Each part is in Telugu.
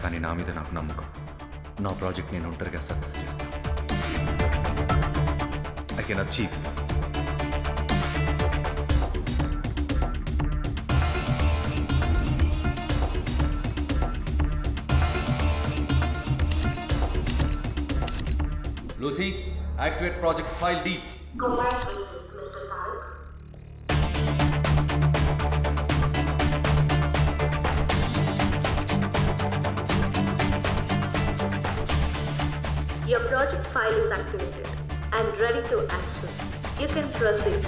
కానీ నా మీద నాకు నమ్మకం. నా ప్రాజెక్ట్ నేను ఒంటరిగా సక్సెస్ చేస్తాను. I can achieve. Lucy, activate project file D. Your project file is activated and ready to access. You can proceed.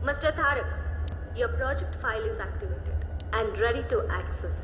Mr. Tharak, your project file is activated and ready to access.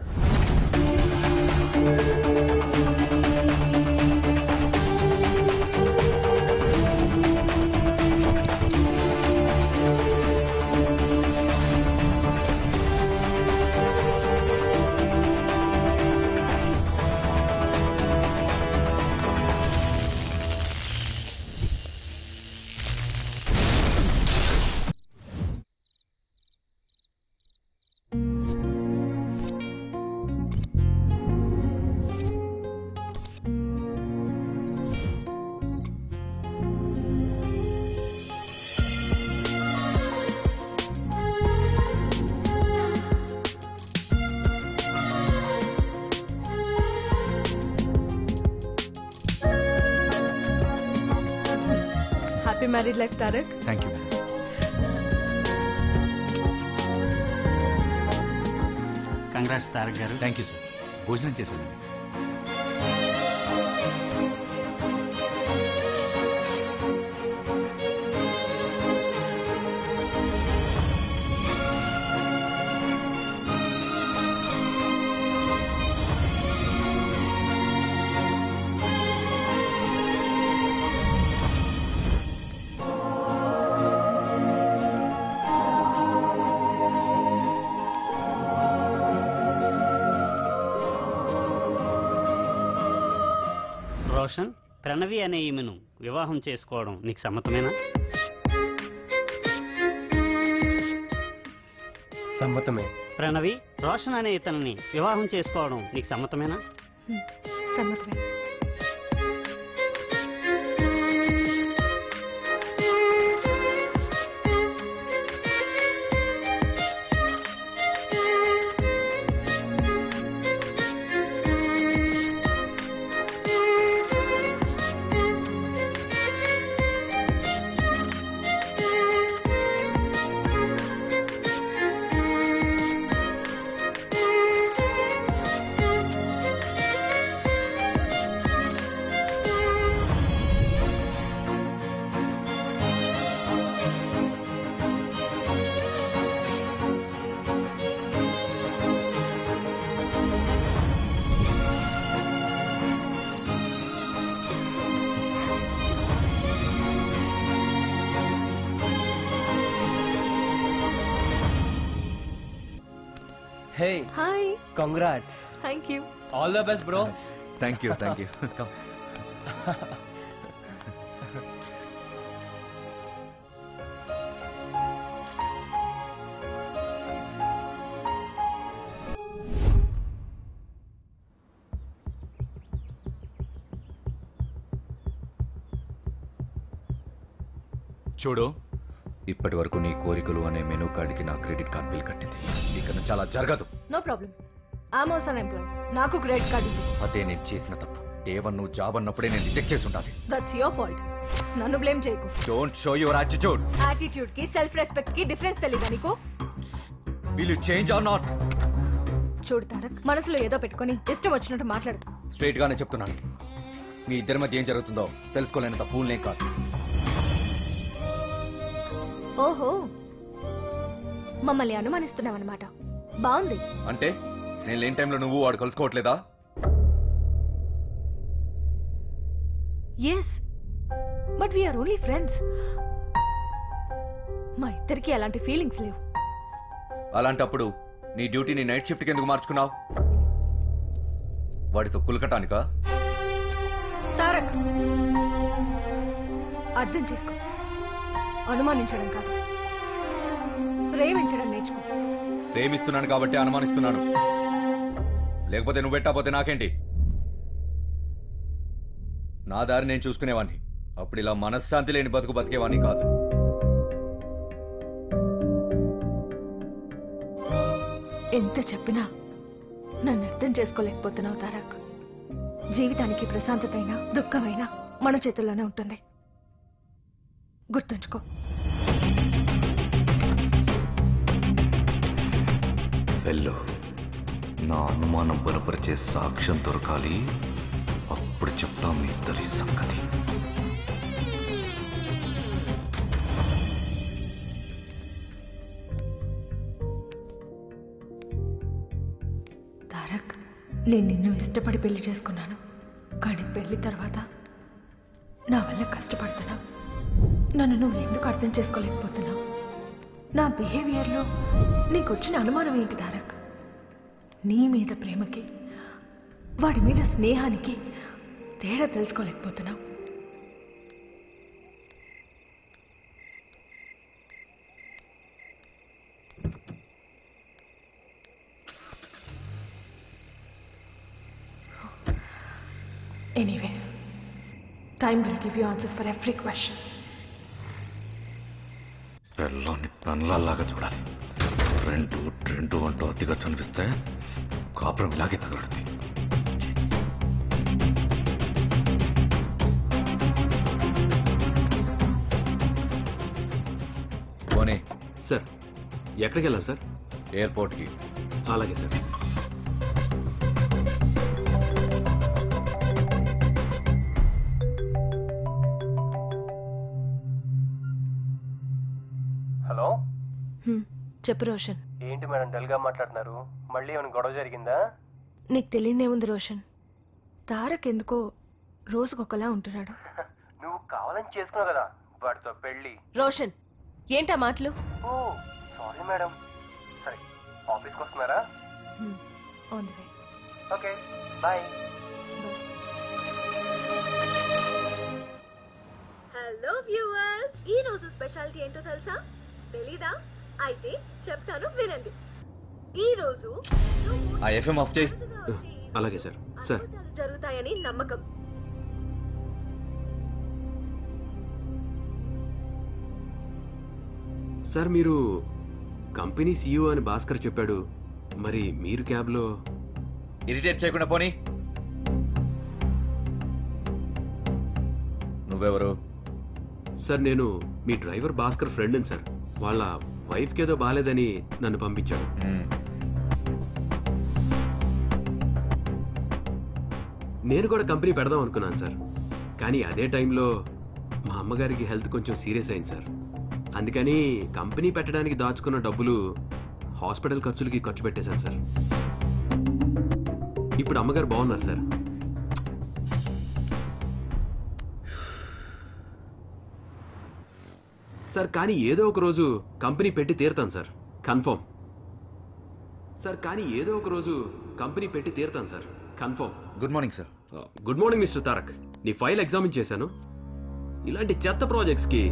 Happy married life, Tarak. Thank you. Congrats, Tarak garu. Thank you, sir. భోజనం చేశాను. రోషన్, ప్రణవి అనే ఈమెను వివాహం చేసుకోవడం నీకు సమ్మతమేనా? సమ్మతమే. ప్రణవి, రోషన్ అనే ఇతనిని వివాహం చేసుకోవడం నీకు సమ్మతమేనా? సమ్మతమే. Hey, hi congrats. Thank you All the best, bro. Thank you come. చూడు, ఇప్పటి వరకు నీ కోరికలు అనే మెనూ కార్డుకి నా క్రెడిట్ కార్డ్ బిల్ కట్టింది. ఇక నుంచి అలా జరగదు. No problem. I'm also employee. నాకు క్రెడిట్ కార్డ్ ఉంది. అదే నేను చేసిన తప్పు. ఏవన్ నువ్వు జాబ్ అన్నప్పుడే నేను రిజెక్ట్ చేసి ఉండాలి. That's your fault. నన్ను బ్లేమ్ చేయకు. Don't show your attitude. Attitude కి సెల్ఫ్ రెస్పెక్ట్ కి డిఫరెన్స్ తెలీదా నీకు? Will you change or not? చూడు తారక్, మనసులో ఏదో పెట్టుకొని ఇష్టం వచ్చినట్టు మాట్లాడు. స్ట్రైట్ గానే చెప్తున్నాను. మీ ఇద్దరి మధ్య ఏం జరుగుతుందో తెలుసుకోలేనంత ఫూల్నే కాదు. ఓహో, మమ్మల్ని అనుమానిస్తున్నావన్నమాట. బాగుంది. అంటే నేను లేని టైంలో నువ్వు వాడు కలుసుకోవట్లేదా? Yes, but we are only friends. మా ఇద్దరికి అలాంటి ఫీలింగ్స్ లేవు. అలాంటప్పుడు నీ డ్యూటీని నైట్ షిఫ్ట్కి ఎందుకు మార్చుకున్నావు? వాడితో కులకటానికా? తారక్, అర్థం చేసుకో. అనుమానించడం కాదు, ప్రేమించడం నేర్చుకో. ప్రేమిస్తున్నాను కాబట్టి అనుమానిస్తున్నాను. లేకపోతే నువ్వు పెట్టకపోతే నాకేంటి? నా దారి నేను చూసుకునేవాడిని. అప్పుడు ఇలా మనశ్శాంతి లేని బతుకు బతికేవాడిని కాదు. ఎంత చెప్పినా నన్ను అర్థం చేసుకోలేకపోతున్నావు తారక్. జీవితానికి ప్రశాంతతైనా దుఃఖమైనా మన చేతుల్లోనే ఉంటుంది. గుర్తుంచుకో. వెళ్ళు, నా అనుమానం బలపరిచే సాక్ష్యం దొరకాలి. అప్పుడు చెప్తాం మీ ఇద్దరి సంగతి. తారక్, నేను నిన్ను ఇష్టపడి పెళ్లి చేసుకున్నాను. కానీ పెళ్లి తర్వాత నా వల్ల కష్టపడుతున్నావు. నన్ను నువ్వు ఎందుకు అర్థం చేసుకోలేకపోతున్నావు? నా బిహేవియర్లో నీకు వచ్చిన అనుమానం ఏంటి తారక్? నీ మీద ప్రేమకి, వాడి మీద స్నేహానికి తేడా తెలుసుకోలేకపోతున్నావు. Anyway, time will give you answers for every question. పిల్లని పెన్లాగా చూడాలి. ట్రెండు ట్రెండు అంటూ అతిగా చనిపిస్తే కాపురం ఇలాగే తగలడుతుంది. పోనీ సార్, ఎక్కడికి వెళ్ళాలి సార్? ఎయిర్పోర్ట్కి. అలాగే సార్. హలో, చెప్పు రోషన్. ఏంటి మేడం డల్ గా మాట్లాడుతున్నారు? మళ్ళీ ఏమైనా గొడవ జరిగిందా? నీకు తెలియదేముంది రోషన్, తారక్ ఎందుకో రోజుకొకలా ఉంటున్నాడు. నువ్వు కావాలని చేసుకున్నావు కదా వాడితో పెళ్లి. రోషన్, ఏంటా మాటలు? Oh sorry madam. సరే, ఆఫీస్కి వస్తున్నారా? On the way. Okay, bye. Hello viewers, ఈ రోజు స్పెషాలిటీ ఏంటో తెలుసా? తెలీదా? అయితే చెప్తాను, వినండి. ఈ రోజు ఆ ఎఫ్ఎం ఆఫ్ చేయి. అలాగే సార్. సార్, అద్భుతాలు జరుగుతాయని నమ్మకం. సార్ మీరు కంపెనీ సీఈఓ అని భాస్కర్ చెప్పాడు. మరి మీరు క్యాబ్లో? ఇరిటేట్ చేయకుండా పోనీ. నువ్వెవరు? సార్, నేను మీ డ్రైవర్ భాస్కర్ ఫ్రెండ్ని సార్. వాళ్ళ వైఫ్కి ఏదో బాగాలేదని నన్ను పంపించాడు. నేను కూడా కంపెనీ పెడదాం అనుకున్నాను సార్. కానీ అదే టైంలో మా అమ్మగారికి హెల్త్ కొంచెం సీరియస్ అయింది సార్. అందుకని కంపెనీ పెట్టడానికి దాచుకున్న డబ్బులు హాస్పిటల్ ఖర్చులకి ఖర్చు పెట్టేశాను సార్. ఇప్పుడు అమ్మగారు బాగున్నారు సార్. సార్, కానీ ఏదో ఒక రోజు కంపెనీ పెట్టి తీరుతాను సార్, కన్ఫర్మ్. సార్ కానీ ఏదో ఒక రోజు కంపెనీ పెట్టి తీరుతాను sir, confirm. Good morning sir. Good morning mister Tarak. నీ ఫైల్ ఎగ్జామిన్ చేశాను. ఇలాంటి చెత్త ప్రాజెక్ట్స్కి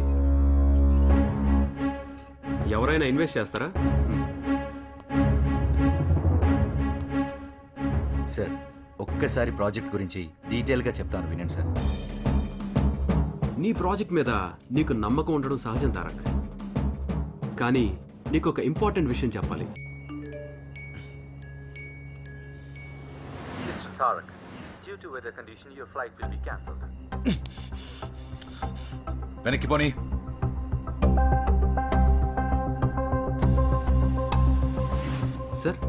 ఎవరైనా ఇన్వెస్ట్ చేస్తారా? సార్ ఒక్కసారి ప్రాజెక్ట్ గురించి డీటెయిల్గా చెప్తాను వినండి సార్. నీ ప్రాజెక్ట్ మీద నీకు నమ్మకం ఉండడం సహజం తారక్, కానీ నీకు ఒక ఇంపార్టెంట్ విషయం చెప్పాలి. Tarak, due to weather condition, your flight will be cancelled. వెనక్కి పోనీ. సార్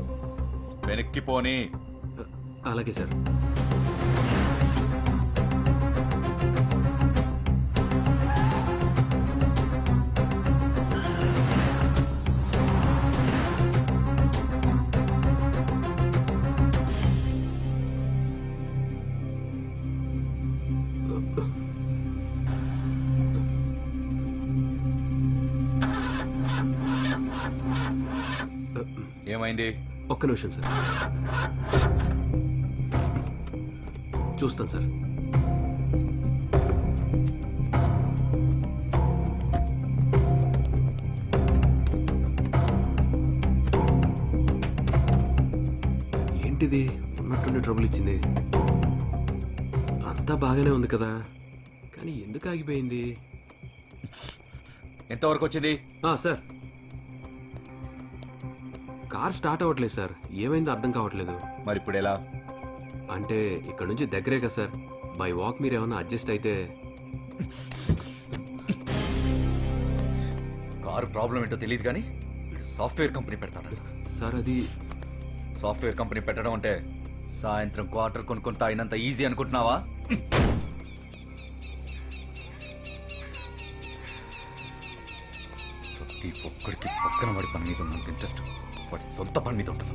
వెనక్కి పోనీ. అలాగే సార్. ఏమైంది? ఒక్క నిమిషం సార్, చూస్తాను సార్. ఏంటిది ఉన్నట్టుండి ట్రబుల్ ఇచ్చింది? అంతా బాగానే ఉంది కదా, కానీ ఎందుకు ఆగిపోయింది? ఎంతవరకు వచ్చింది? సార్ కార్ స్టార్ట్ అవ్వట్లేదు సార్, ఏమైందో అర్థం కావట్లేదు. మరి ఇప్పుడు ఎలా? అంటే ఇక్కడ నుంచి దగ్గరే కదా సార్, బై వాక్ మీరు ఏమన్నా అడ్జస్ట్ అయితే. కారు ప్రాబ్లం ఏంటో తెలియదు కానీ సాఫ్ట్వేర్ కంపెనీ పెడతాడు సార్. అది సాఫ్ట్వేర్ కంపెనీ పెట్టడం అంటే సాయంత్రం క్వార్టర్ కొనుక్కొని తాగినంత ఈజీ అనుకుంటున్నావా? ప్రతి ఒక్కడికి పక్కన వాడి పని మీద ఉన్నంత ఇంట్రెస్ట్ వాడి సొంత పని మీద ఉంటుంది.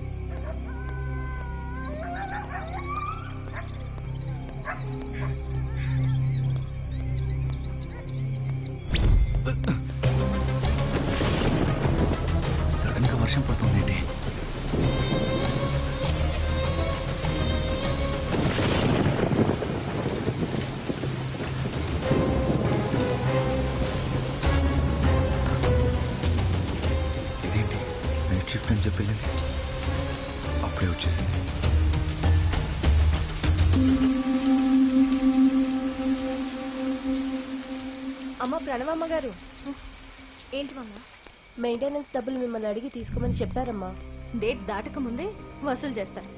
సడన్ గా వర్షం పడుతుందేంటి? ఇదేంటి నైట్ షిఫ్ట్ అని చెప్పి వెళ్ళింది, అప్పుడే వచ్చేసింది. అమ్మ ప్రణవమ్మ గారు, ఏంటి మమ్మా? మెయింటెనెన్స్ డబ్బులు మిమ్మల్ని అడిగి తీసుకోమని చెప్పారమ్మా. డేట్ దాటక ముందే వసూలు చేస్తారు.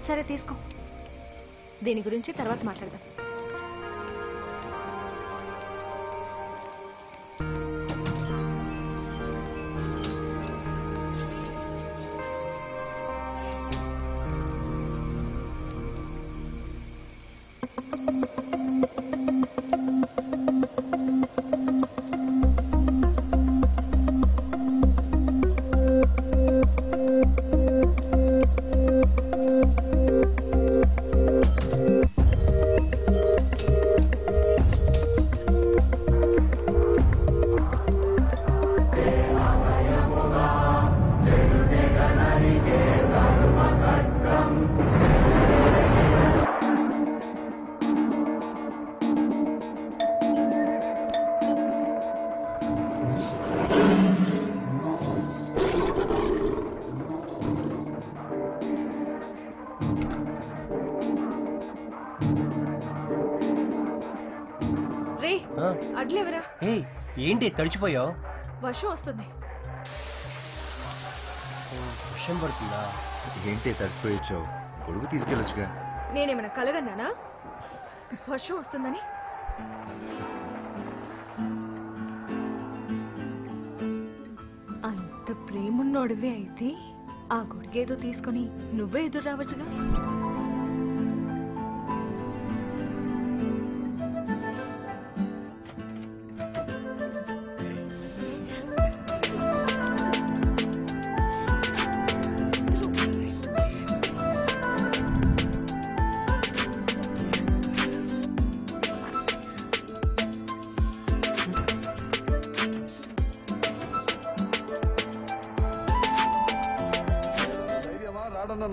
సరే తీసుకో, దీని గురించి తర్వాత మాట్లాడదాం. అడ్లేవరా? ఏంటి తడిచిపోయావు? వర్షం వస్తుంది. వర్షం పడుతుందా? ఏంటి తడిసిపోయొచ్చావు? గొడుగు తీసుకెళ్ళొచ్చుగా. నేనేమైనా కలగన్నానా వర్షం వస్తుందని? అంత ప్రేమున్నోడివే అయితే ఆ గొడుగేదో తీసుకొని నువ్వే ఎదురు రావచ్చుగా.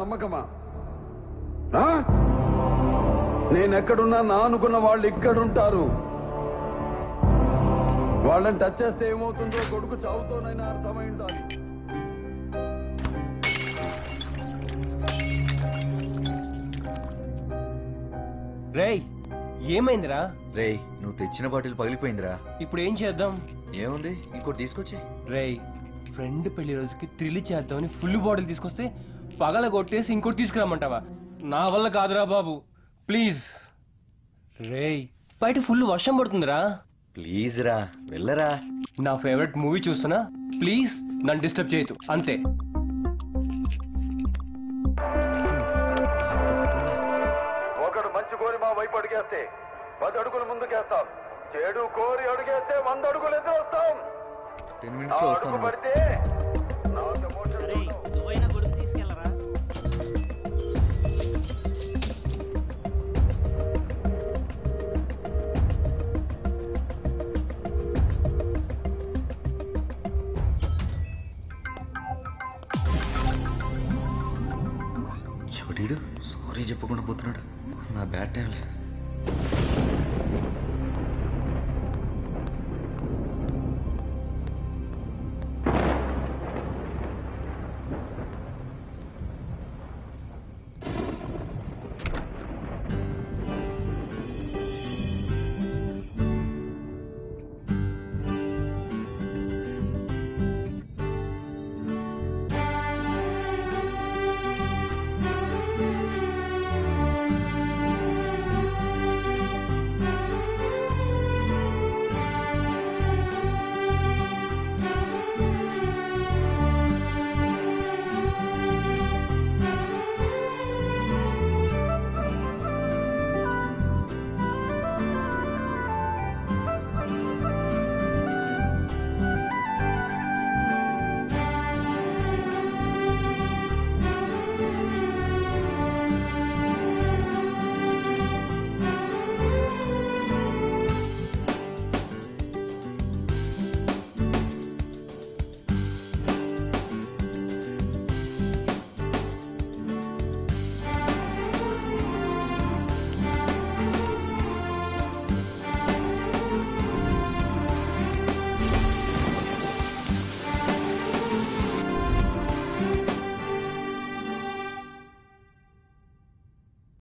నమ్మకమా? ఆ? నేనెక్కడున్నా నా అనుకున్న వాళ్ళు ఇక్కడుంటారు. వాళ్ళని టచ్ చేస్తే ఏమవుతుందో కొడుకు చావుతోనైనా అర్థమై ఉండాలి. రేయ్ ఏమైందిరా? రేయ్ నువ్వు తెచ్చిన బాటిల్ పగిలిపోయిందిరా. ఇప్పుడు ఏం చేద్దాం? ఏముంది, ఇంకోటి తీసుకొచ్చి. రేయ్ ఫ్రెండ్ పెళ్లి రోజుకి థ్రిల్ చేద్దామని ఫుల్ బాటిల్ తీసుకొస్తే పగల కొట్టేసి ఇంకోటి తీసుకురామంటావా? నా వల్ల కాదురా బాబు, ప్లీజ్. రేయ్ బయట ఫుల్ వర్షం పడుతుందిరా. ప్లీజ్ రా, వెళ్ళరా. నా ఫేవరెట్ మూవీ చూస్తున్నా, ప్లీజ్ నన్ను డిస్టర్బ్ చేయొద్దు, అంతే. ఒకడు మంచి కోరి మా వైపు అడిగేస్తే 10 అడుగులు ముందుకేస్తాం. చెడు కోరి అడిగేస్తే 100 అడుగులు ఎదురు వస్తాం. 10 minutes లో అడుగు వస్తాను. పడితే నా ప్రమోషన్ అరేయ్, నువ్వైనా గొడుగు తీసుకెళ్ళరా. చూడీడు సారీ చెప్పకుండా పోతున్నాడు. నా బ్యాడ్ టైంలే.